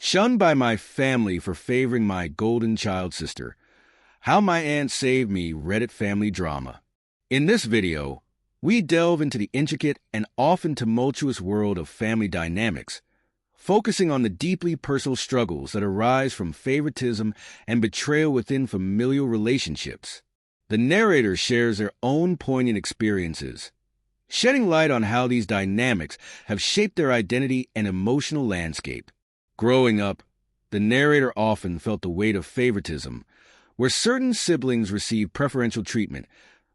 Shunned by my family for favoring my golden child sister. How my aunt saved me Reddit family drama. In this video, we delve into the intricate and often tumultuous world of family dynamics, focusing on the deeply personal struggles that arise from favoritism and betrayal within familial relationships. The narrator shares their own poignant experiences, shedding light on how these dynamics have shaped their identity and emotional landscape. Growing up, the narrator often felt the weight of favoritism, where certain siblings received preferential treatment,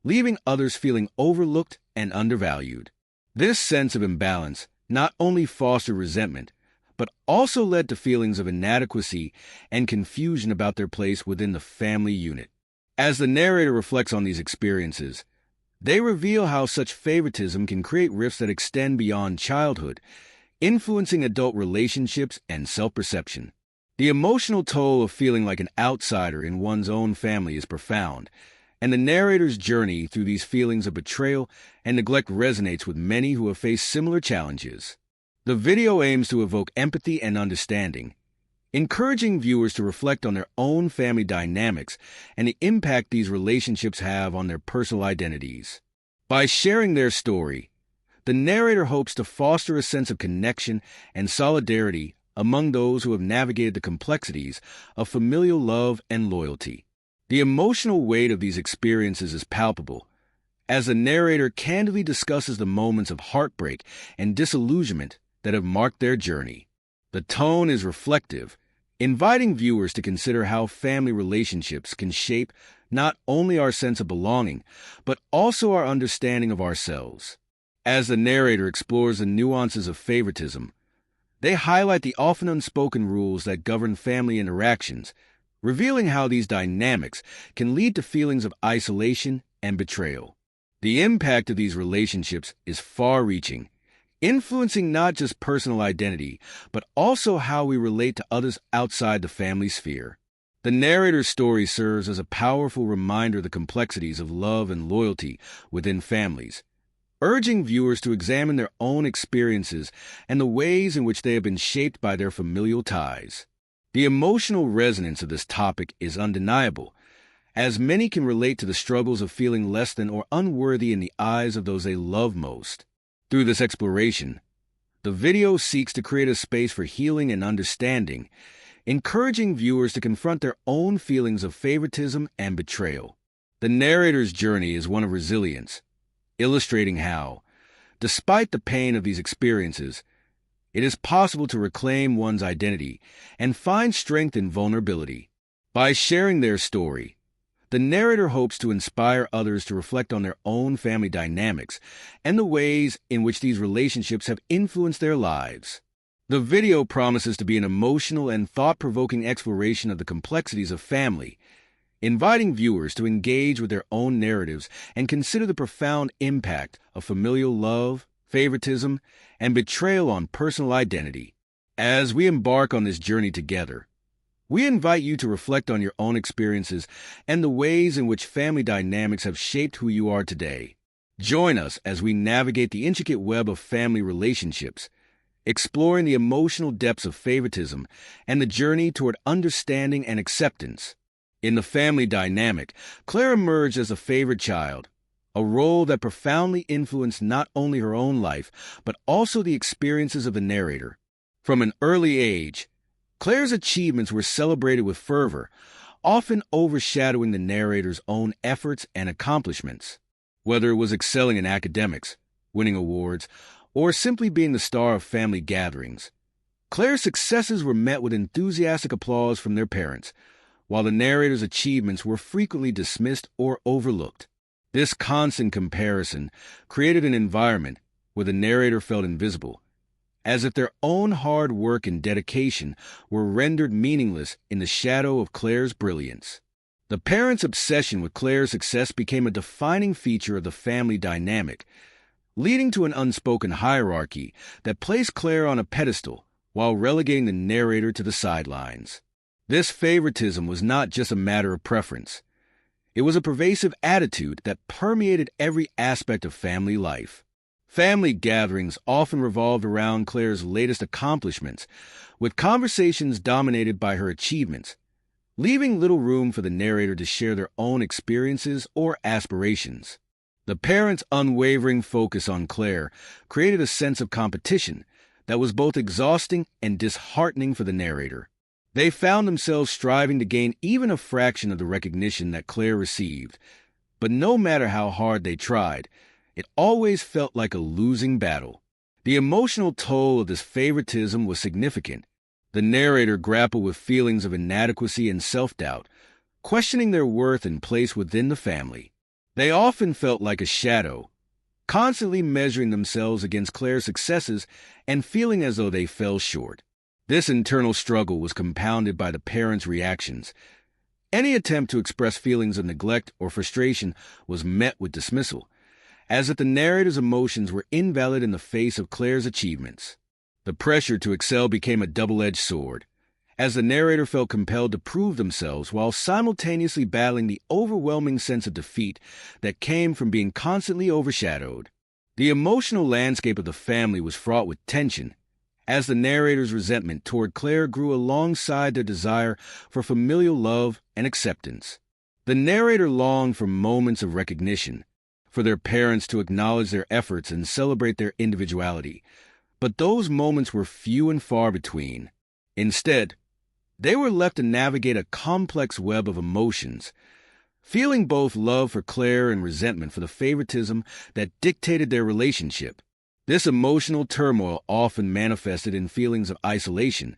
leaving others feeling overlooked and undervalued. This sense of imbalance not only fostered resentment, but also led to feelings of inadequacy and confusion about their place within the family unit. As the narrator reflects on these experiences, they reveal how such favoritism can create rifts that extend beyond childhood, influencing adult relationships and self-perception. The emotional toll of feeling like an outsider in one's own family is profound, and the narrator's journey through these feelings of betrayal and neglect resonates with many who have faced similar challenges. The video aims to evoke empathy and understanding, encouraging viewers to reflect on their own family dynamics and the impact these relationships have on their personal identities. By sharing their story, the narrator hopes to foster a sense of connection and solidarity among those who have navigated the complexities of familial love and loyalty. The emotional weight of these experiences is palpable, as the narrator candidly discusses the moments of heartbreak and disillusionment that have marked their journey. The tone is reflective, inviting viewers to consider how family relationships can shape not only our sense of belonging, but also our understanding of ourselves. As the narrator explores the nuances of favoritism, they highlight the often unspoken rules that govern family interactions, revealing how these dynamics can lead to feelings of isolation and betrayal. The impact of these relationships is far-reaching, influencing not just personal identity, but also how we relate to others outside the family sphere. The narrator's story serves as a powerful reminder of the complexities of love and loyalty within families, urging viewers to examine their own experiences and the ways in which they have been shaped by their familial ties. The emotional resonance of this topic is undeniable, as many can relate to the struggles of feeling less than or unworthy in the eyes of those they love most. Through this exploration, the video seeks to create a space for healing and understanding, encouraging viewers to confront their own feelings of favoritism and betrayal. The narrator's journey is one of resilience, illustrating how, despite the pain of these experiences, it is possible to reclaim one's identity and find strength in vulnerability. By sharing their story, the narrator hopes to inspire others to reflect on their own family dynamics and the ways in which these relationships have influenced their lives. The video promises to be an emotional and thought-provoking exploration of the complexities of family, inviting viewers to engage with their own narratives and consider the profound impact of familial love, favoritism, and betrayal on personal identity. As we embark on this journey together, we invite you to reflect on your own experiences and the ways in which family dynamics have shaped who you are today. Join us as we navigate the intricate web of family relationships, exploring the emotional depths of favoritism and the journey toward understanding and acceptance. In the family dynamic, Claire emerged as a favored child, a role that profoundly influenced not only her own life, but also the experiences of the narrator. From an early age, Claire's achievements were celebrated with fervor, often overshadowing the narrator's own efforts and accomplishments. Whether it was excelling in academics, winning awards, or simply being the star of family gatherings, Claire's successes were met with enthusiastic applause from their parents, while the narrator's achievements were frequently dismissed or overlooked. This constant comparison created an environment where the narrator felt invisible, as if their own hard work and dedication were rendered meaningless in the shadow of Claire's brilliance. The parents' obsession with Claire's success became a defining feature of the family dynamic, leading to an unspoken hierarchy that placed Claire on a pedestal while relegating the narrator to the sidelines. This favoritism was not just a matter of preference. It was a pervasive attitude that permeated every aspect of family life. Family gatherings often revolved around Claire's latest accomplishments, with conversations dominated by her achievements, leaving little room for the narrator to share their own experiences or aspirations. The parents' unwavering focus on Claire created a sense of competition that was both exhausting and disheartening for the narrator. They found themselves striving to gain even a fraction of the recognition that Claire received, but no matter how hard they tried, it always felt like a losing battle. The emotional toll of this favoritism was significant. The narrator grappled with feelings of inadequacy and self-doubt, questioning their worth and place within the family. They often felt like a shadow, constantly measuring themselves against Claire's successes and feeling as though they fell short. This internal struggle was compounded by the parents' reactions. Any attempt to express feelings of neglect or frustration was met with dismissal, as if the narrator's emotions were invalid in the face of Claire's achievements. The pressure to excel became a double-edged sword, as the narrator felt compelled to prove themselves while simultaneously battling the overwhelming sense of defeat that came from being constantly overshadowed. The emotional landscape of the family was fraught with tension, as the narrator's resentment toward Claire grew alongside their desire for familial love and acceptance. The narrator longed for moments of recognition, for their parents to acknowledge their efforts and celebrate their individuality, but those moments were few and far between. Instead, they were left to navigate a complex web of emotions, feeling both love for Claire and resentment for the favoritism that dictated their relationship. This emotional turmoil often manifested in feelings of isolation,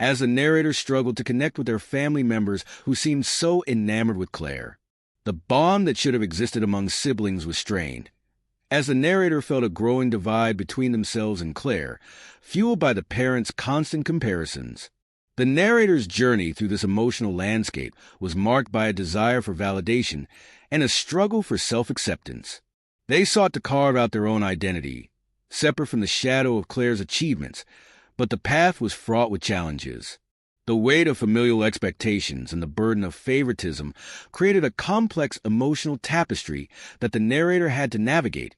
as the narrator struggled to connect with their family members who seemed so enamored with Claire. The bond that should have existed among siblings was strained, as the narrator felt a growing divide between themselves and Claire, fueled by the parents' constant comparisons. The narrator's journey through this emotional landscape was marked by a desire for validation and a struggle for self-acceptance. They sought to carve out their own identity, separate from the shadow of Claire's achievements, but the path was fraught with challenges. The weight of familial expectations and the burden of favoritism created a complex emotional tapestry that the narrator had to navigate,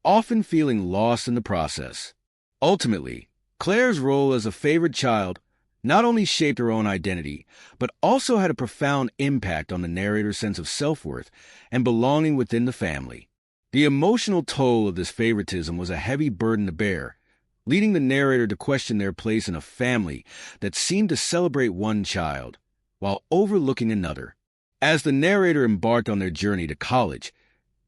often feeling lost in the process. Ultimately, Claire's role as a favored child not only shaped her own identity, but also had a profound impact on the narrator's sense of self-worth and belonging within the family. The emotional toll of this favoritism was a heavy burden to bear, leading the narrator to question their place in a family that seemed to celebrate one child, while overlooking another. As the narrator embarked on their journey to college,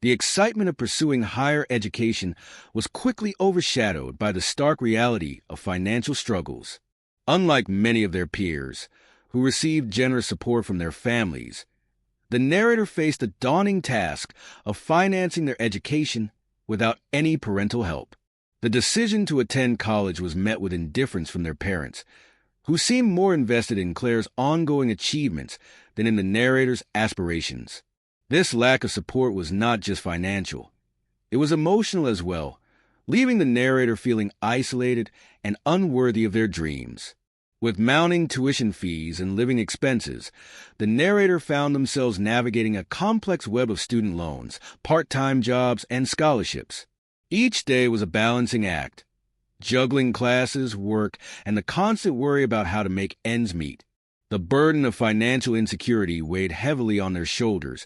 the excitement of pursuing higher education was quickly overshadowed by the stark reality of financial struggles. Unlike many of their peers, who received generous support from their families, the narrator faced the daunting task of financing their education without any parental help. The decision to attend college was met with indifference from their parents, who seemed more invested in Claire's ongoing achievements than in the narrator's aspirations. This lack of support was not just financial. It was emotional as well, leaving the narrator feeling isolated and unworthy of their dreams. With mounting tuition fees and living expenses, the narrator found themselves navigating a complex web of student loans, part-time jobs, and scholarships. Each day was a balancing act, juggling classes, work, and the constant worry about how to make ends meet. The burden of financial insecurity weighed heavily on their shoulders,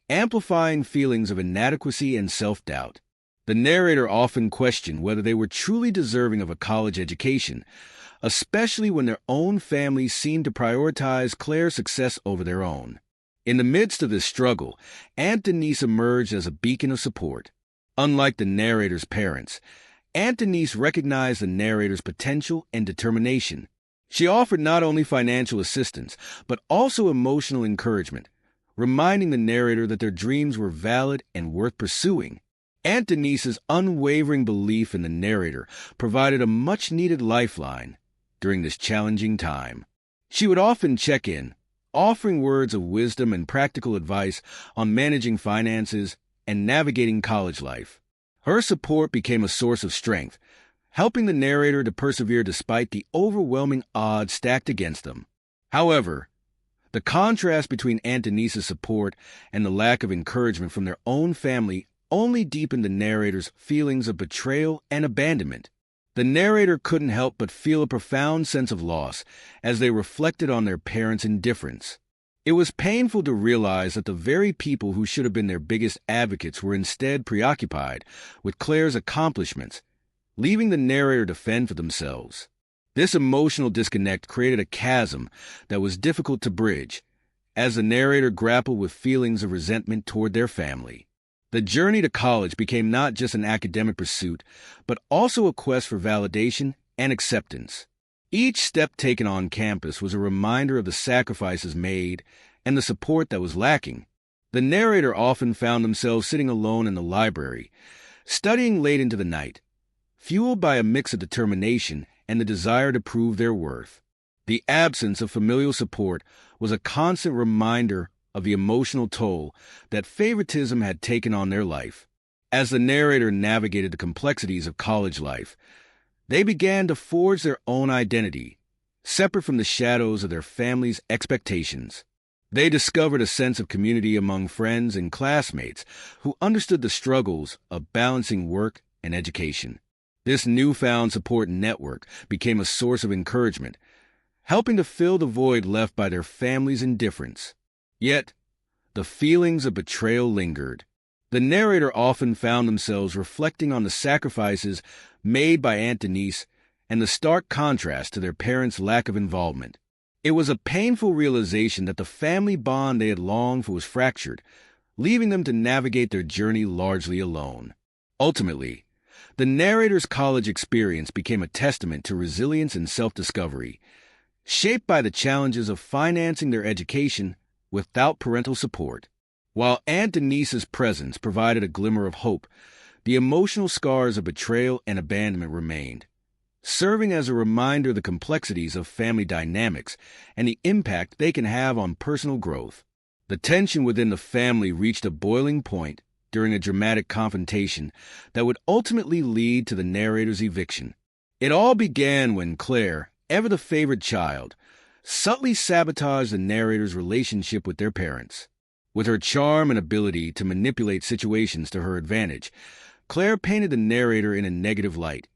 amplifying feelings of inadequacy and self-doubt. The narrator often questioned whether they were truly deserving of a college education, especially when their own families seemed to prioritize Claire's success over their own. In the midst of this struggle, Aunt Denise emerged as a beacon of support. Unlike the narrator's parents, Aunt Denise recognized the narrator's potential and determination. She offered not only financial assistance, but also emotional encouragement, reminding the narrator that their dreams were valid and worth pursuing. Aunt Denise's unwavering belief in the narrator provided a much-needed lifeline during this challenging time. She would often check in, offering words of wisdom and practical advice on managing finances and navigating college life. Her support became a source of strength, helping the narrator to persevere despite the overwhelming odds stacked against them. However, the contrast between Aunt Denise's support and the lack of encouragement from their own family only deepened the narrator's feelings of betrayal and abandonment. The narrator couldn't help but feel a profound sense of loss as they reflected on their parents' indifference. It was painful to realize that the very people who should have been their biggest advocates were instead preoccupied with Claire's accomplishments, leaving the narrator to fend for themselves. This emotional disconnect created a chasm that was difficult to bridge, as the narrator grappled with feelings of resentment toward their family. The journey to college became not just an academic pursuit, but also a quest for validation and acceptance. Each step taken on campus was a reminder of the sacrifices made and the support that was lacking. The narrator often found themselves sitting alone in the library, studying late into the night, fueled by a mix of determination and the desire to prove their worth. The absence of familial support was a constant reminder of the emotional toll that favoritism had taken on their life. As the narrator navigated the complexities of college life, they began to forge their own identity, separate from the shadows of their family's expectations. They discovered a sense of community among friends and classmates who understood the struggles of balancing work and education. This newfound support network became a source of encouragement, helping to fill the void left by their family's indifference. Yet, the feelings of betrayal lingered. The narrator often found themselves reflecting on the sacrifices made by Aunt Denise and the stark contrast to their parents' lack of involvement. It was a painful realization that the family bond they had longed for was fractured, leaving them to navigate their journey largely alone. Ultimately, the narrator's college experience became a testament to resilience and self-discovery, shaped by the challenges of financing their education without parental support. While Aunt Denise's presence provided a glimmer of hope, the emotional scars of betrayal and abandonment remained, serving as a reminder of the complexities of family dynamics and the impact they can have on personal growth. The tension within the family reached a boiling point during a dramatic confrontation that would ultimately lead to the narrator's eviction. It all began when Claire, ever the favored child, subtly sabotaged the narrator's relationship with their parents. With her charm and ability to manipulate situations to her advantage, Claire painted the narrator in a negative light,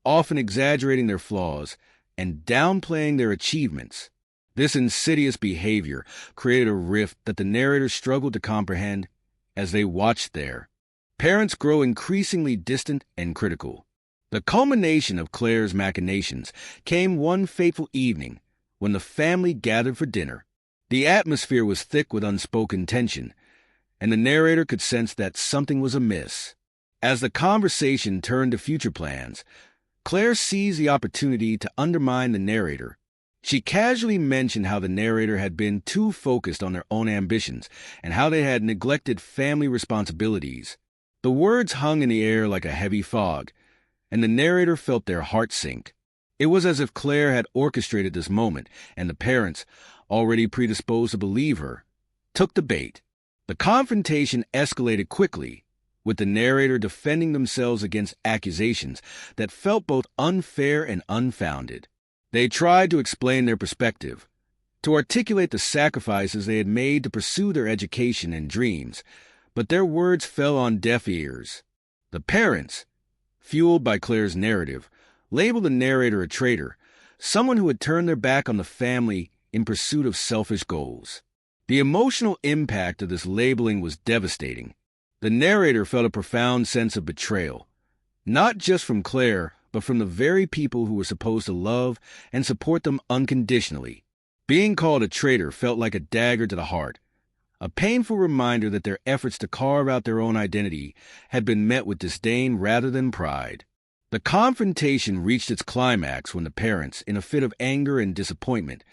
often exaggerating their flaws and downplaying their achievements. This insidious behavior created a rift that the narrator struggled to comprehend as they watched their parents grow increasingly distant and critical. The culmination of Claire's machinations came one fateful evening when the family gathered for dinner. The atmosphere was thick with unspoken tension, and the narrator could sense that something was amiss. As the conversation turned to future plans, Claire seized the opportunity to undermine the narrator. She casually mentioned how the narrator had been too focused on their own ambitions and how they had neglected family responsibilities. The words hung in the air like a heavy fog, and the narrator felt their heart sink. It was as if Claire had orchestrated this moment, and the parents, already predisposed to believe her, took the bait. The confrontation escalated quickly, with the narrator defending themselves against accusations that felt both unfair and unfounded. They tried to explain their perspective, to articulate the sacrifices they had made to pursue their education and dreams, but their words fell on deaf ears. The parents, fueled by Claire's narrative, labeled the narrator a traitor, someone who had turned their back on the family in pursuit of selfish goals. The emotional impact of this labeling was devastating. The narrator felt a profound sense of betrayal, not just from Claire, but from the very people who were supposed to love and support them unconditionally. Being called a traitor felt like a dagger to the heart, a painful reminder that their efforts to carve out their own identity had been met with disdain rather than pride. The confrontation reached its climax when the parents, in a fit of anger and disappointment,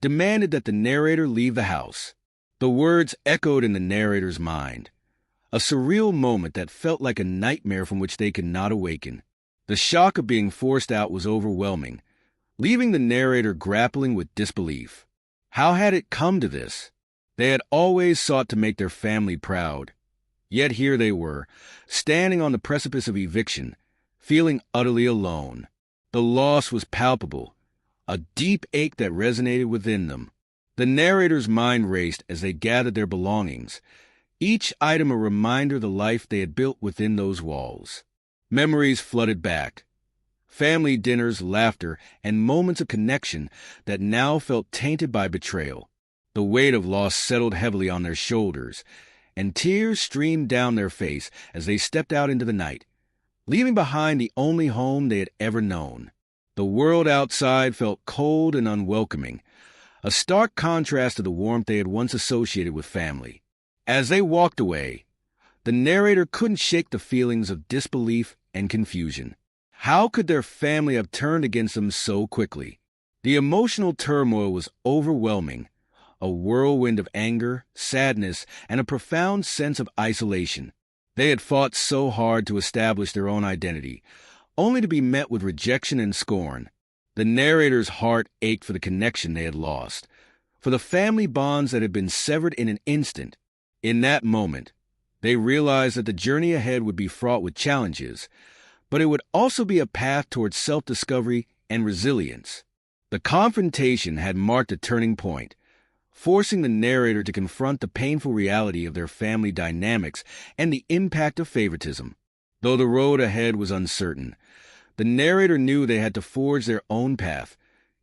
demanded that the narrator leave the house. The words echoed in the narrator's mind, a surreal moment that felt like a nightmare from which they could not awaken. The shock of being forced out was overwhelming, leaving the narrator grappling with disbelief. How had it come to this? They had always sought to make their family proud. Yet here they were, standing on the precipice of eviction, feeling utterly alone. The loss was palpable, a deep ache that resonated within them. The narrator's mind raced as they gathered their belongings, each item a reminder of the life they had built within those walls. Memories flooded back. Family dinners, laughter, and moments of connection that now felt tainted by betrayal. The weight of loss settled heavily on their shoulders, and tears streamed down their face as they stepped out into the night, leaving behind the only home they had ever known. The world outside felt cold and unwelcoming, a stark contrast to the warmth they had once associated with family. As they walked away, the narrator couldn't shake the feelings of disbelief and confusion. How could their family have turned against them so quickly? The emotional turmoil was overwhelming, a whirlwind of anger, sadness, and a profound sense of isolation. They had fought so hard to establish their own identity, only to be met with rejection and scorn. The narrator's heart ached for the connection they had lost, for the family bonds that had been severed in an instant. In that moment, they realized that the journey ahead would be fraught with challenges, but it would also be a path towards self-discovery and resilience. The confrontation had marked a turning point, forcing the narrator to confront the painful reality of their family dynamics and the impact of favoritism. Though the road ahead was uncertain, the narrator knew they had to forge their own path,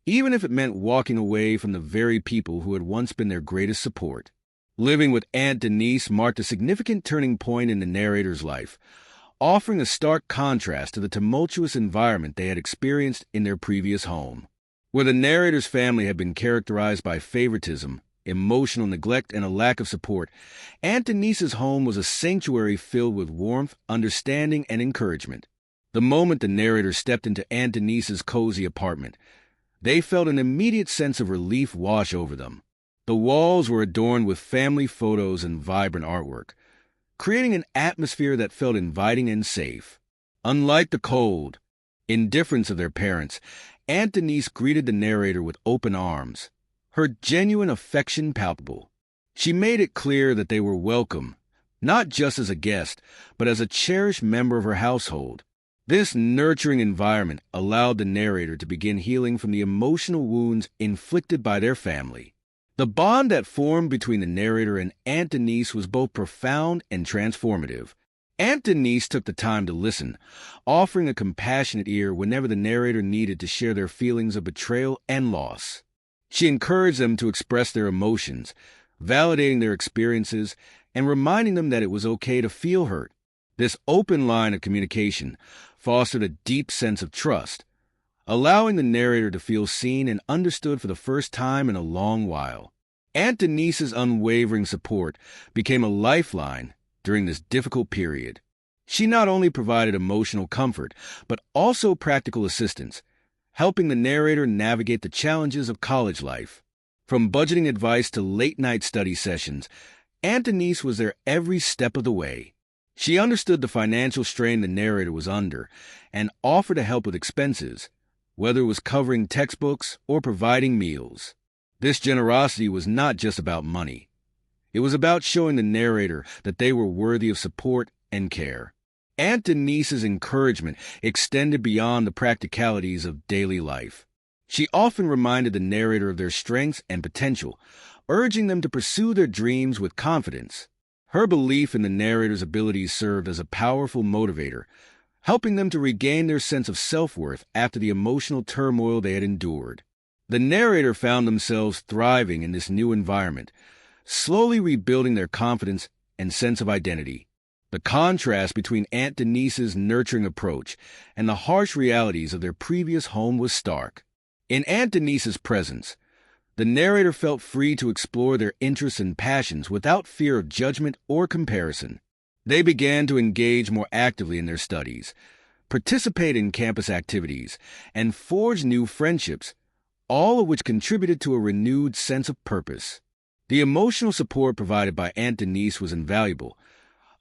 even if it meant walking away from the very people who had once been their greatest support. Living with Aunt Denise marked a significant turning point in the narrator's life, offering a stark contrast to the tumultuous environment they had experienced in their previous home. Where the narrator's family had been characterized by favoritism, emotional neglect, and a lack of support, Aunt Denise's home was a sanctuary filled with warmth, understanding, and encouragement. The moment the narrator stepped into Aunt Denise's cozy apartment, they felt an immediate sense of relief wash over them. The walls were adorned with family photos and vibrant artwork, creating an atmosphere that felt inviting and safe. Unlike the cold indifference of their parents, Aunt Denise greeted the narrator with open arms, her genuine affection palpable. She made it clear that they were welcome, not just as a guest, but as a cherished member of her household. This nurturing environment allowed the narrator to begin healing from the emotional wounds inflicted by their family. The bond that formed between the narrator and Aunt Denise was both profound and transformative. Aunt Denise took the time to listen, offering a compassionate ear whenever the narrator needed to share their feelings of betrayal and loss. She encouraged them to express their emotions, validating their experiences and reminding them that it was okay to feel hurt. This open line of communication fostered a deep sense of trust, allowing the narrator to feel seen and understood for the first time in a long while. Aunt Denise's unwavering support became a lifeline during this difficult period. She not only provided emotional comfort, but also practical assistance, helping the narrator navigate the challenges of college life. From budgeting advice to late-night study sessions, Aunt Denise was there every step of the way. She understood the financial strain the narrator was under and offered to help with expenses, whether it was covering textbooks or providing meals. This generosity was not just about money. It was about showing the narrator that they were worthy of support and care. Aunt Denise's encouragement extended beyond the practicalities of daily life. She often reminded the narrator of their strengths and potential, urging them to pursue their dreams with confidence. Her belief in the narrator's abilities served as a powerful motivator, helping them to regain their sense of self-worth after the emotional turmoil they had endured. The narrator found themselves thriving in this new environment, slowly rebuilding their confidence and sense of identity. The contrast between Aunt Denise's nurturing approach and the harsh realities of their previous home was stark. In Aunt Denise's presence, the narrator felt free to explore their interests and passions without fear of judgment or comparison. They began to engage more actively in their studies, participate in campus activities, and forge new friendships, all of which contributed to a renewed sense of purpose. The emotional support provided by Aunt Denise was invaluable,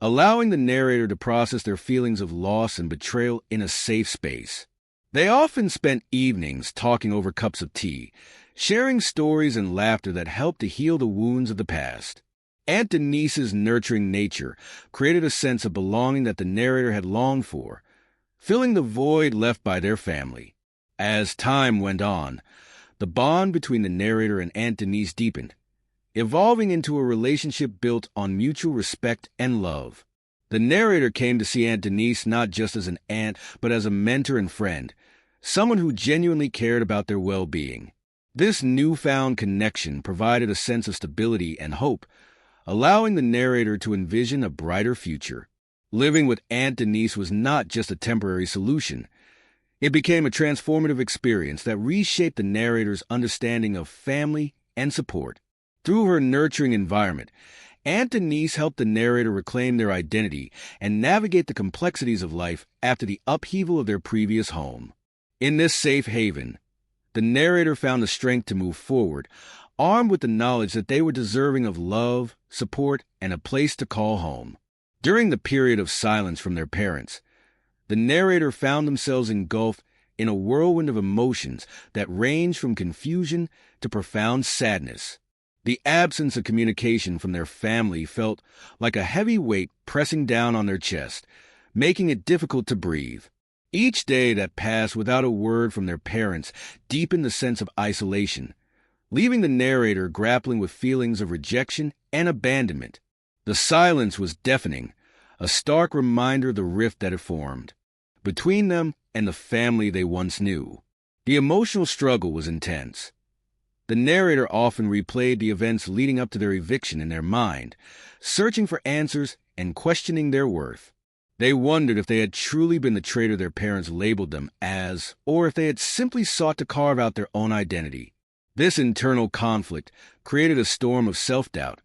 allowing the narrator to process their feelings of loss and betrayal in a safe space. They often spent evenings talking over cups of tea, sharing stories and laughter that helped to heal the wounds of the past. Aunt Denise's nurturing nature created a sense of belonging that the narrator had longed for, filling the void left by their family. As time went on, the bond between the narrator and Aunt Denise deepened, evolving into a relationship built on mutual respect and love. The narrator came to see Aunt Denise not just as an aunt, but as a mentor and friend, someone who genuinely cared about their well-being. This newfound connection provided a sense of stability and hope, allowing the narrator to envision a brighter future. Living with Aunt Denise was not just a temporary solution. It became a transformative experience that reshaped the narrator's understanding of family and support. Through her nurturing environment, Aunt Denise helped the narrator reclaim their identity and navigate the complexities of life after the upheaval of their previous home. In this safe haven, the narrator found the strength to move forward, armed with the knowledge that they were deserving of love, support, and a place to call home. During the period of silence from their parents, the narrator found themselves engulfed in a whirlwind of emotions that ranged from confusion to profound sadness. The absence of communication from their family felt like a heavy weight pressing down on their chest, making it difficult to breathe. Each day that passed without a word from their parents deepened the sense of isolation, leaving the narrator grappling with feelings of rejection and abandonment. The silence was deafening, a stark reminder of the rift that had formed between them and the family they once knew. The emotional struggle was intense. The narrator often replayed the events leading up to their eviction in their mind, searching for answers and questioning their worth. They wondered if they had truly been the traitor their parents labeled them as, or if they had simply sought to carve out their own identity. This internal conflict created a storm of self-doubt,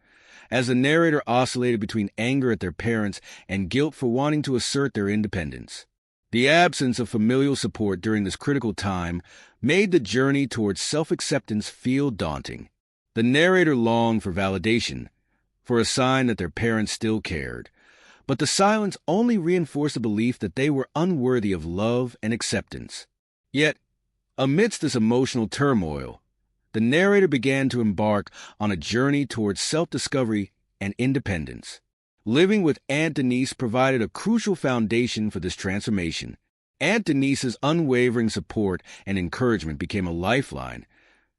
as the narrator oscillated between anger at their parents and guilt for wanting to assert their independence. The absence of familial support during this critical time made the journey towards self-acceptance feel daunting. The narrator longed for validation, for a sign that their parents still cared, but the silence only reinforced the belief that they were unworthy of love and acceptance. Yet, amidst this emotional turmoil, the narrator began to embark on a journey towards self-discovery and independence. Living with Aunt Denise provided a crucial foundation for this transformation. Aunt Denise's unwavering support and encouragement became a lifeline,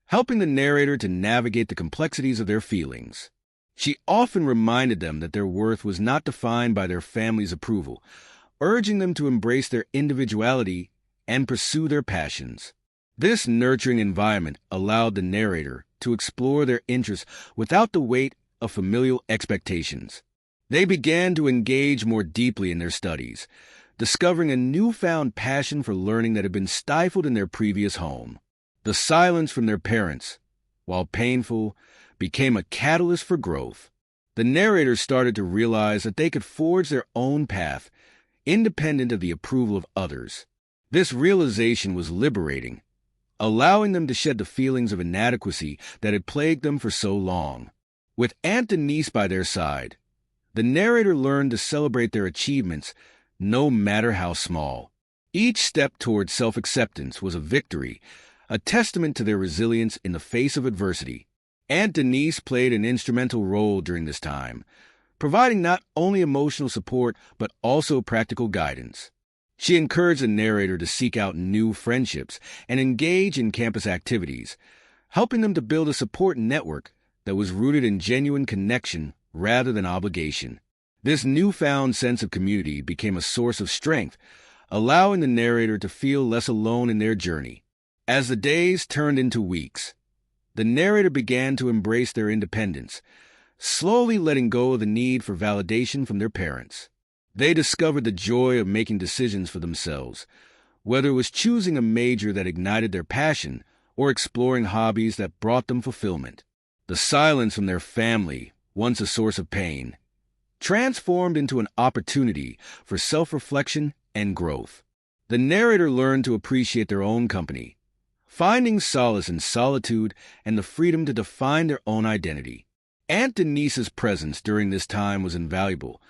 helping the narrator to navigate the complexities of their feelings. She often reminded them that their worth was not defined by their family's approval, urging them to embrace their individuality and pursue their passions. This nurturing environment allowed the narrator to explore their interests without the weight of familial expectations. They began to engage more deeply in their studies, discovering a newfound passion for learning that had been stifled in their previous home. The silence from their parents, while painful, became a catalyst for growth. The narrators started to realize that they could forge their own path, independent of the approval of others. This realization was liberating, allowing them to shed the feelings of inadequacy that had plagued them for so long. With Aunt Denise by their side, the narrator learned to celebrate their achievements, no matter how small. Each step towards self-acceptance was a victory, a testament to their resilience in the face of adversity. Aunt Denise played an instrumental role during this time, providing not only emotional support but also practical guidance. She encouraged the narrator to seek out new friendships and engage in campus activities, helping them to build a support network that was rooted in genuine connection rather than obligation. This newfound sense of community became a source of strength, allowing the narrator to feel less alone in their journey. As the days turned into weeks, the narrator began to embrace their independence, slowly letting go of the need for validation from their parents. They discovered the joy of making decisions for themselves, whether it was choosing a major that ignited their passion or exploring hobbies that brought them fulfillment. The silence from their family, once a source of pain, transformed into an opportunity for self-reflection and growth. The narrator learned to appreciate their own company, finding solace in solitude and the freedom to define their own identity. Aunt Denise's presence during this time was invaluable,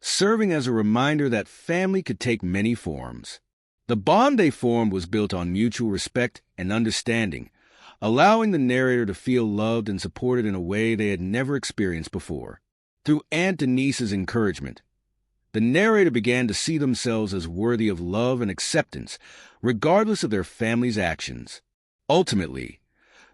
serving as a reminder that family could take many forms. The bond they formed was built on mutual respect and understanding, allowing the narrator to feel loved and supported in a way they had never experienced before. Through Aunt Denise's encouragement, the narrator began to see themselves as worthy of love and acceptance, regardless of their family's actions. Ultimately,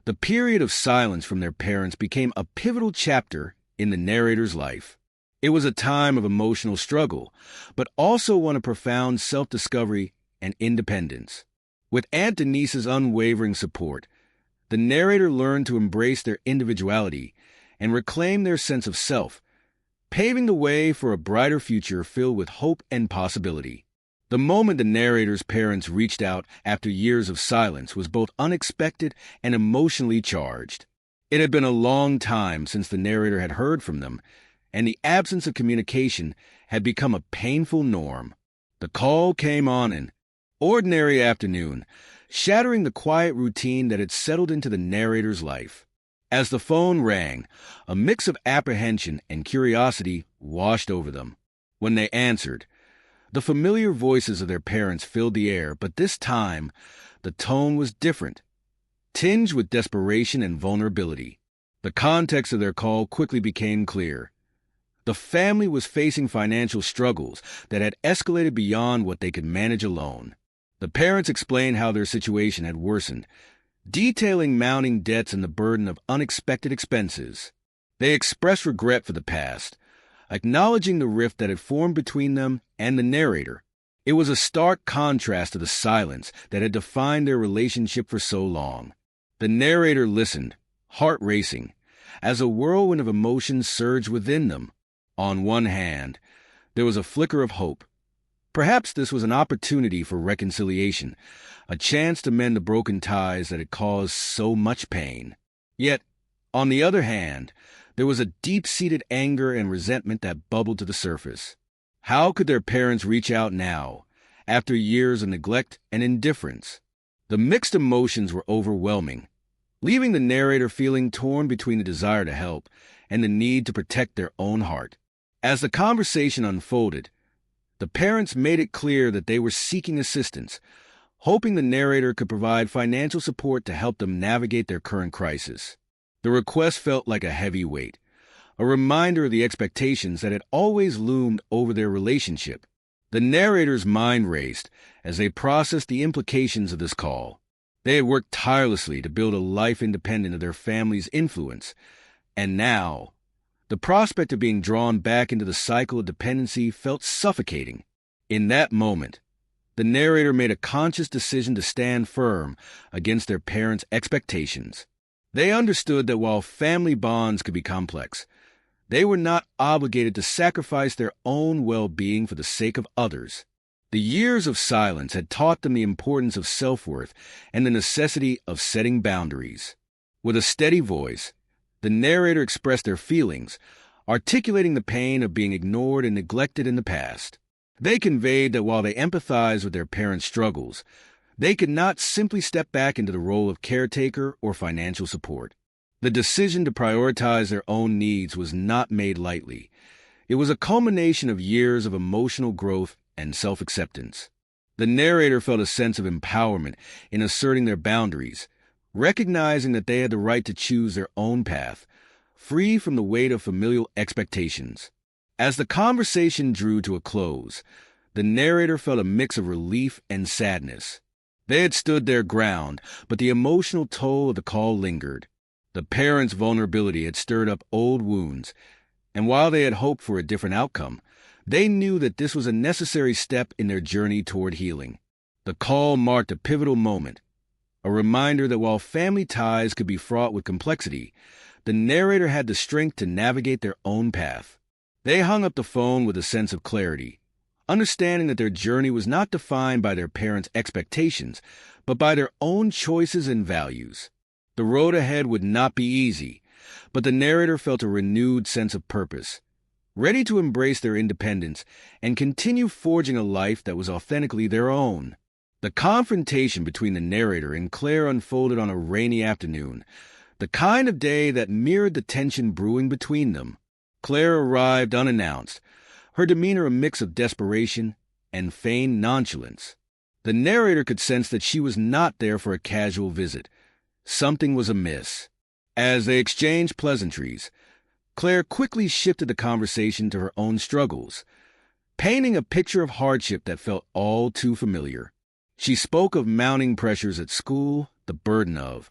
The period of silence from their parents became a pivotal chapter in the narrator's life. It was a time of emotional struggle, but also one of profound self-discovery and independence. With Aunt Denise's unwavering support, the narrator learned to embrace their individuality and reclaim their sense of self, paving the way for a brighter future filled with hope and possibility. The moment the narrator's parents reached out after years of silence was both unexpected and emotionally charged. It had been a long time since the narrator had heard from them, and the absence of communication had become a painful norm. The call came on an ordinary afternoon, shattering the quiet routine that had settled into the narrator's life. As the phone rang, a mix of apprehension and curiosity washed over them. When they answered, the familiar voices of their parents filled the air, but this time, the tone was different, tinged with desperation and vulnerability. The context of their call quickly became clear. The family was facing financial struggles that had escalated beyond what they could manage alone. The parents explained how their situation had worsened, detailing mounting debts and the burden of unexpected expenses. They expressed regret for the past, acknowledging the rift that had formed between them and the narrator. It was a stark contrast to the silence that had defined their relationship for so long. The narrator listened, heart racing, as a whirlwind of emotions surged within them. On one hand, there was a flicker of hope. Perhaps this was an opportunity for reconciliation, a chance to mend the broken ties that had caused so much pain. Yet, on the other hand, there was a deep-seated anger and resentment that bubbled to the surface. How could their parents reach out now, after years of neglect and indifference? The mixed emotions were overwhelming, leaving the narrator feeling torn between the desire to help and the need to protect their own heart. As the conversation unfolded, the parents made it clear that they were seeking assistance, hoping the narrator could provide financial support to help them navigate their current crisis. The request felt like a heavy weight, a reminder of the expectations that had always loomed over their relationship. The narrator's mind raced as they processed the implications of this call. They had worked tirelessly to build a life independent of their family's influence, and now, the prospect of being drawn back into the cycle of dependency felt suffocating. In that moment, the narrator made a conscious decision to stand firm against their parents' expectations. They understood that while family bonds could be complex, they were not obligated to sacrifice their own well-being for the sake of others. The years of silence had taught them the importance of self-worth and the necessity of setting boundaries. With a steady voice, the narrator expressed their feelings, articulating the pain of being ignored and neglected in the past. They conveyed that while they empathized with their parents' struggles, they could not simply step back into the role of caretaker or financial support. The decision to prioritize their own needs was not made lightly. It was a culmination of years of emotional growth and self-acceptance. The narrator felt a sense of empowerment in asserting their boundaries, recognizing that they had the right to choose their own path, free from the weight of familial expectations. As the conversation drew to a close, the narrator felt a mix of relief and sadness. They had stood their ground, but the emotional toll of the call lingered. The parents' vulnerability had stirred up old wounds, and while they had hoped for a different outcome, they knew that this was a necessary step in their journey toward healing. The call marked a pivotal moment, a reminder that while family ties could be fraught with complexity, the narrator had the strength to navigate their own path. They hung up the phone with a sense of clarity, understanding that their journey was not defined by their parents' expectations, but by their own choices and values. The road ahead would not be easy, but the narrator felt a renewed sense of purpose, ready to embrace their independence and continue forging a life that was authentically their own. The confrontation between the narrator and Claire unfolded on a rainy afternoon, the kind of day that mirrored the tension brewing between them. Claire arrived unannounced, her demeanor a mix of desperation and feigned nonchalance. The narrator could sense that she was not there for a casual visit. Something was amiss. As they exchanged pleasantries, Claire quickly shifted the conversation to her own struggles, painting a picture of hardship that felt all too familiar. She spoke of mounting pressures at school, the burden of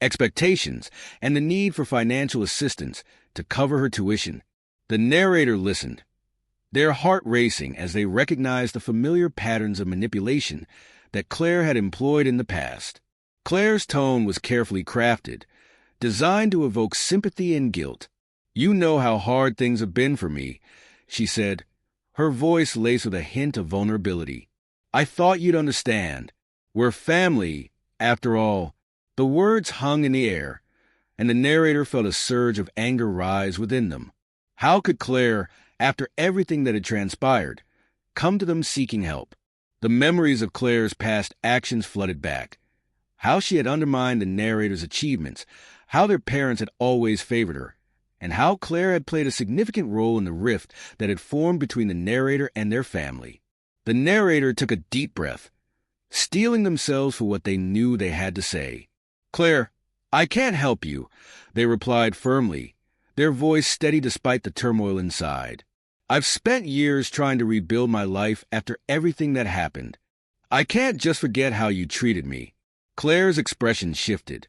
expectations, and the need for financial assistance to cover her tuition. The narrator listened, their heart racing as they recognized the familiar patterns of manipulation that Claire had employed in the past. Claire's tone was carefully crafted, designed to evoke sympathy and guilt. "You know how hard things have been for me," she said, her voice laced with a hint of vulnerability. "I thought you'd understand. We're family, after all." The words hung in the air, and the narrator felt a surge of anger rise within them. How could Claire, after everything that had transpired, come to them seeking help? The memories of Claire's past actions flooded back. How she had undermined the narrator's achievements, how their parents had always favored her, and how Claire had played a significant role in the rift that had formed between the narrator and their family. The narrator took a deep breath, steeling themselves for what they knew they had to say. "Claire, I can't help you," they replied firmly, their voice steady despite the turmoil inside. "I've spent years trying to rebuild my life after everything that happened. I can't just forget how you treated me." Claire's expression shifted,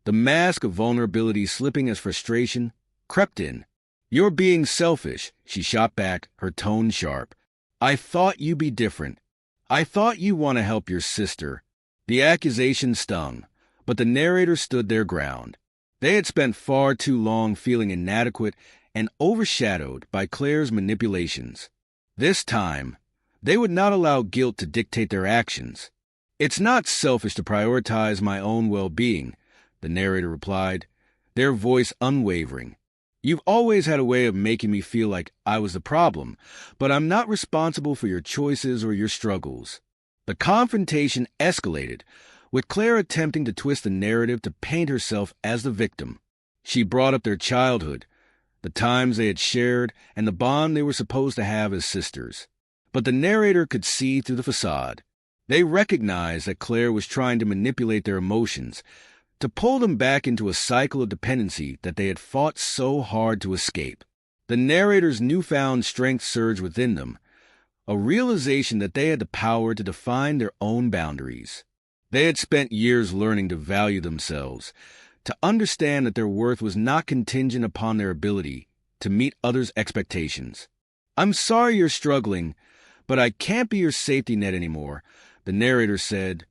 the mask of vulnerability slipping as frustration crept in. "You're being selfish," she shot back, her tone sharp. "I thought you'd be different. I thought you want to help your sister." The accusation stung, but the narrator stood their ground. They had spent far too long feeling inadequate and overshadowed by Claire's manipulations. This time, they would not allow guilt to dictate their actions. "It's not selfish to prioritize my own well-being," the narrator replied, their voice unwavering. "You've always had a way of making me feel like I was the problem, but I'm not responsible for your choices or your struggles." The confrontation escalated, with Claire attempting to twist the narrative to paint herself as the victim. She brought up their childhood, the times they had shared, and the bond they were supposed to have as sisters. But the narrator could see through the facade. They recognized that Claire was trying to manipulate their emotions, to pull them back into a cycle of dependency that they had fought so hard to escape. The narrator's newfound strength surged within them, a realization that they had the power to define their own boundaries. They had spent years learning to value themselves, to understand that their worth was not contingent upon their ability to meet others' expectations. "I'm sorry you're struggling, but I can't be your safety net anymore," the narrator said,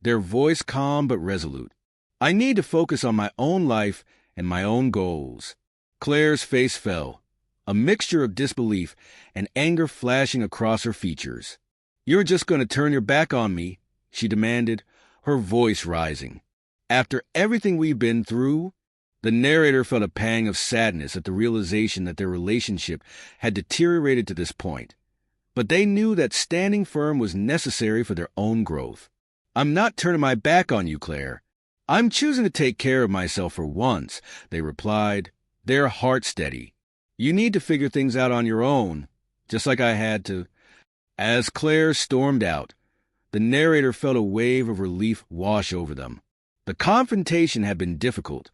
their voice calm but resolute. "I need to focus on my own life and my own goals." Claire's face fell, a mixture of disbelief and anger flashing across her features. "You're just going to turn your back on me?" she demanded, her voice rising. "After everything we've been through?" The narrator felt a pang of sadness at the realization that their relationship had deteriorated to this point. But they knew that standing firm was necessary for their own growth. "I'm not turning my back on you, Claire. I'm choosing to take care of myself for once," they replied, their heart steady. "You need to figure things out on your own, just like I had to." As Claire stormed out, the narrator felt a wave of relief wash over them. The confrontation had been difficult,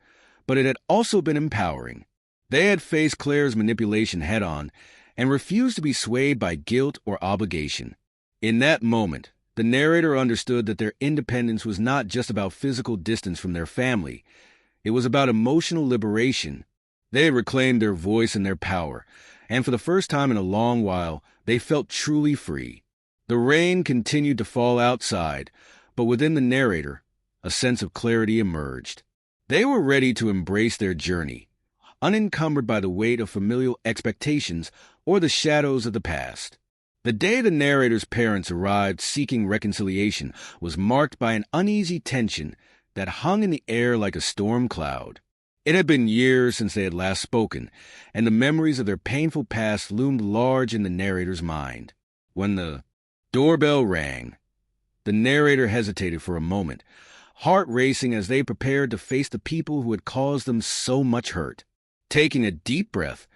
but it had also been empowering. They had faced Claire's manipulation head-on and refused to be swayed by guilt or obligation. In that moment, the narrator understood that their independence was not just about physical distance from their family. It was about emotional liberation. They had reclaimed their voice and their power, and for the first time in a long while, they felt truly free. The rain continued to fall outside, but within the narrator, a sense of clarity emerged. They were ready to embrace their journey, unencumbered by the weight of familial expectations or the shadows of the past. The day the narrator's parents arrived seeking reconciliation was marked by an uneasy tension that hung in the air like a storm cloud. It had been years since they had last spoken, and the memories of their painful past loomed large in the narrator's mind. When the doorbell rang, the narrator hesitated for a moment, heart racing as they prepared to face the people who had caused them so much hurt. Taking a deep breath,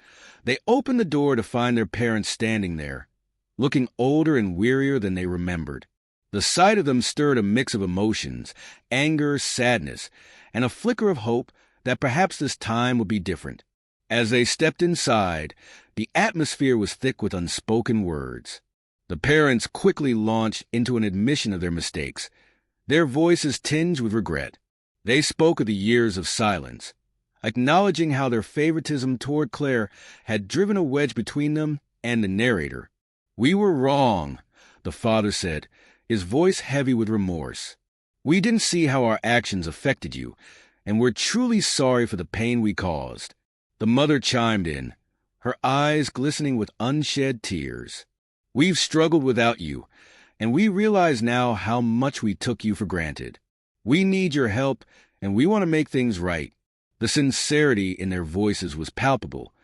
they opened the door to find their parents standing there, looking older and wearier than they remembered. The sight of them stirred a mix of emotions, anger, sadness, and a flicker of hope that perhaps this time would be different. As they stepped inside, the atmosphere was thick with unspoken words. The parents quickly launched into an admission of their mistakes, their voices tinged with regret. They spoke of the years of silence, acknowledging how their favoritism toward Claire had driven a wedge between them and the narrator. "We were wrong," the father said, his voice heavy with remorse. "We didn't see how our actions affected you, and we're truly sorry for the pain we caused." The mother chimed in, her eyes glistening with unshed tears. "We've struggled without you, and we realize now how much we took you for granted. We need your help, and we want to make things right." The sincerity in their voices was palpable,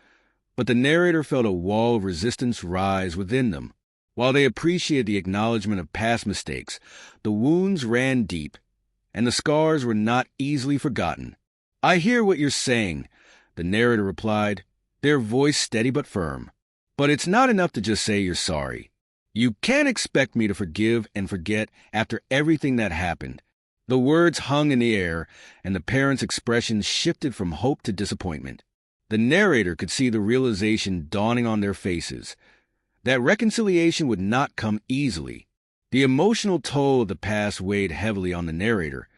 but the narrator felt a wall of resistance rise within them. While they appreciated the acknowledgement of past mistakes, the wounds ran deep, and the scars were not easily forgotten. "I hear what you're saying," the narrator replied, their voice steady but firm. "But it's not enough to just say you're sorry. You can't expect me to forgive and forget after everything that happened." The words hung in the air, and the parents' expressions shifted from hope to disappointment. The narrator could see the realization dawning on their faces, that reconciliation would not come easily. The emotional toll of the past weighed heavily on the narrator,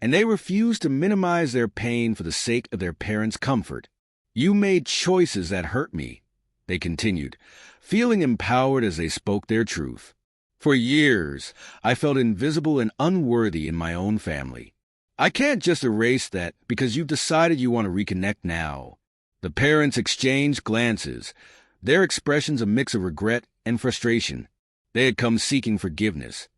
and they refused to minimize their pain for the sake of their parents' comfort. "You made choices that hurt me," they continued, feeling empowered as they spoke their truth. "For years, I felt invisible and unworthy in my own family. I can't just erase that because you've decided you want to reconnect now." The parents exchanged glances, their expressions a mix of regret and frustration. They had come seeking forgiveness.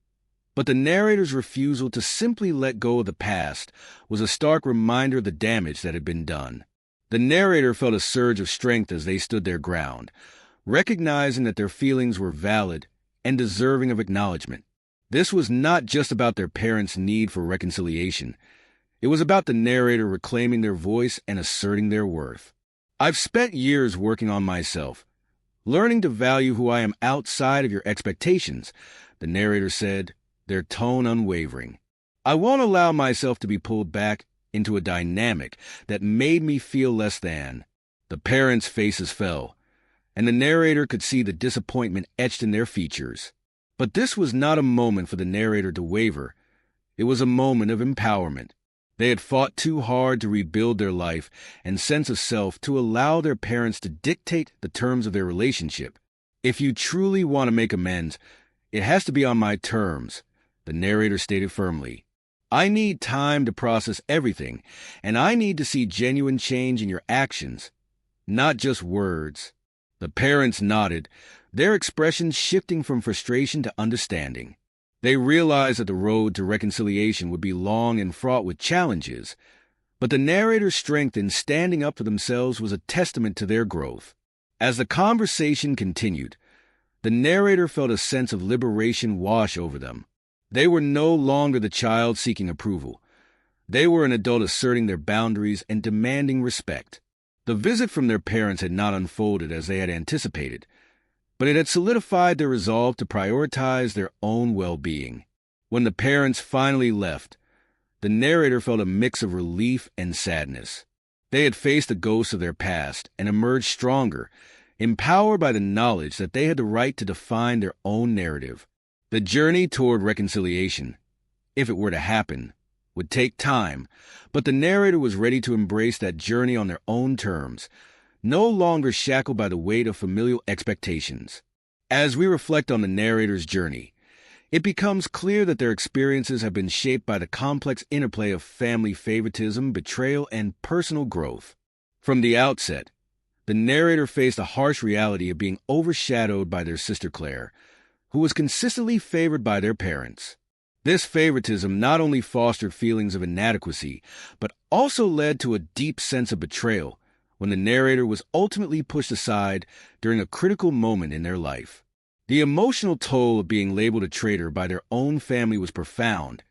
But the narrator's refusal to simply let go of the past was a stark reminder of the damage that had been done. The narrator felt a surge of strength as they stood their ground, recognizing that their feelings were valid and deserving of acknowledgement. This was not just about their parents' need for reconciliation. It was about the narrator reclaiming their voice and asserting their worth. "I've spent years working on myself, learning to value who I am outside of your expectations," the narrator said, their tone unwavering. "I won't allow myself to be pulled back into a dynamic that made me feel less than." The parents' faces fell, and the narrator could see the disappointment etched in their features. But this was not a moment for the narrator to waver. It was a moment of empowerment. They had fought too hard to rebuild their life and sense of self to allow their parents to dictate the terms of their relationship. "If you truly want to make amends, it has to be on my terms," the narrator stated firmly. "I need time to process everything, and I need to see genuine change in your actions, not just words." The parents nodded, their expressions shifting from frustration to understanding. They realized that the road to reconciliation would be long and fraught with challenges, but the narrator's strength in standing up for themselves was a testament to their growth. As the conversation continued, the narrator felt a sense of liberation wash over them. They were no longer the child seeking approval. They were an adult asserting their boundaries and demanding respect. The visit from their parents had not unfolded as they had anticipated, but it had solidified their resolve to prioritize their own well-being. When the parents finally left, the narrator felt a mix of relief and sadness. They had faced the ghosts of their past and emerged stronger, empowered by the knowledge that they had the right to define their own narrative. The journey toward reconciliation, if it were to happen, would take time, but the narrator was ready to embrace that journey on their own terms, no longer shackled by the weight of familial expectations. As we reflect on the narrator's journey, it becomes clear that their experiences have been shaped by the complex interplay of family favoritism, betrayal, and personal growth. From the outset, the narrator faced the harsh reality of being overshadowed by their sister Claire, who was consistently favored by their parents. This favoritism not only fostered feelings of inadequacy, but also led to a deep sense of betrayal when the narrator was ultimately pushed aside during a critical moment in their life. The emotional toll of being labeled a traitor by their own family was profound,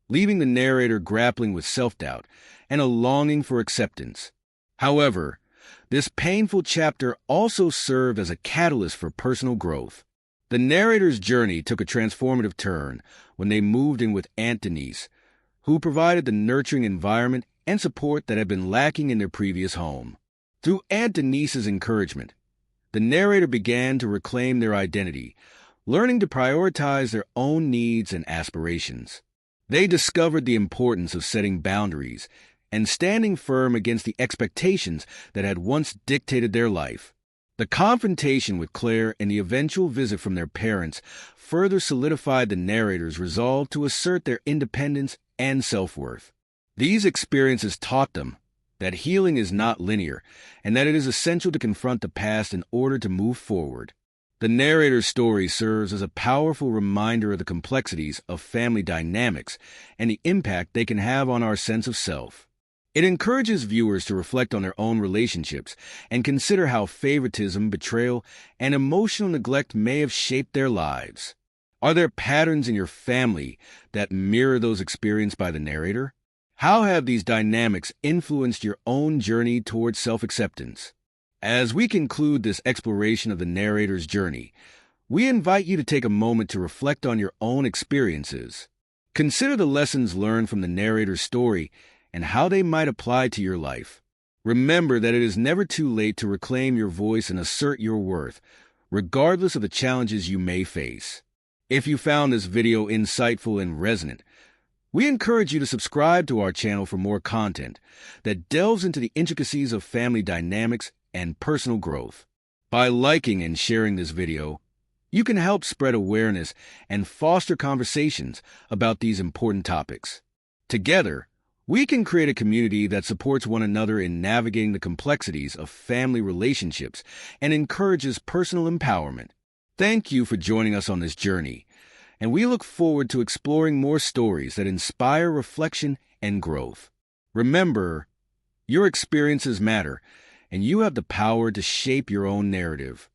leaving the narrator grappling with self-doubt and a longing for acceptance. However, this painful chapter also served as a catalyst for personal growth. The narrator's journey took a transformative turn when they moved in with Aunt Denise, who provided the nurturing environment and support that had been lacking in their previous home. Through Aunt Denise's encouragement, the narrator began to reclaim their identity, learning to prioritize their own needs and aspirations. They discovered the importance of setting boundaries and standing firm against the expectations that had once dictated their life. The confrontation with Claire and the eventual visit from their parents further solidified the narrator's resolve to assert their independence and self-worth. These experiences taught them that healing is not linear and that it is essential to confront the past in order to move forward. The narrator's story serves as a powerful reminder of the complexities of family dynamics and the impact they can have on our sense of self. It encourages viewers to reflect on their own relationships and consider how favoritism, betrayal, and emotional neglect may have shaped their lives. Are there patterns in your family that mirror those experienced by the narrator? How have these dynamics influenced your own journey towards self-acceptance? As we conclude this exploration of the narrator's journey, we invite you to take a moment to reflect on your own experiences. Consider the lessons learned from the narrator's story and how they might apply to your life. Remember that it is never too late to reclaim your voice and assert your worth, regardless of the challenges you may face. If you found this video insightful and resonant, we encourage you to subscribe to our channel for more content that delves into the intricacies of family dynamics and personal growth. By liking and sharing this video, you can help spread awareness and foster conversations about these important topics. Together, we can create a community that supports one another in navigating the complexities of family relationships and encourages personal empowerment. Thank you for joining us on this journey, and we look forward to exploring more stories that inspire reflection and growth. Remember, your experiences matter, and you have the power to shape your own narrative.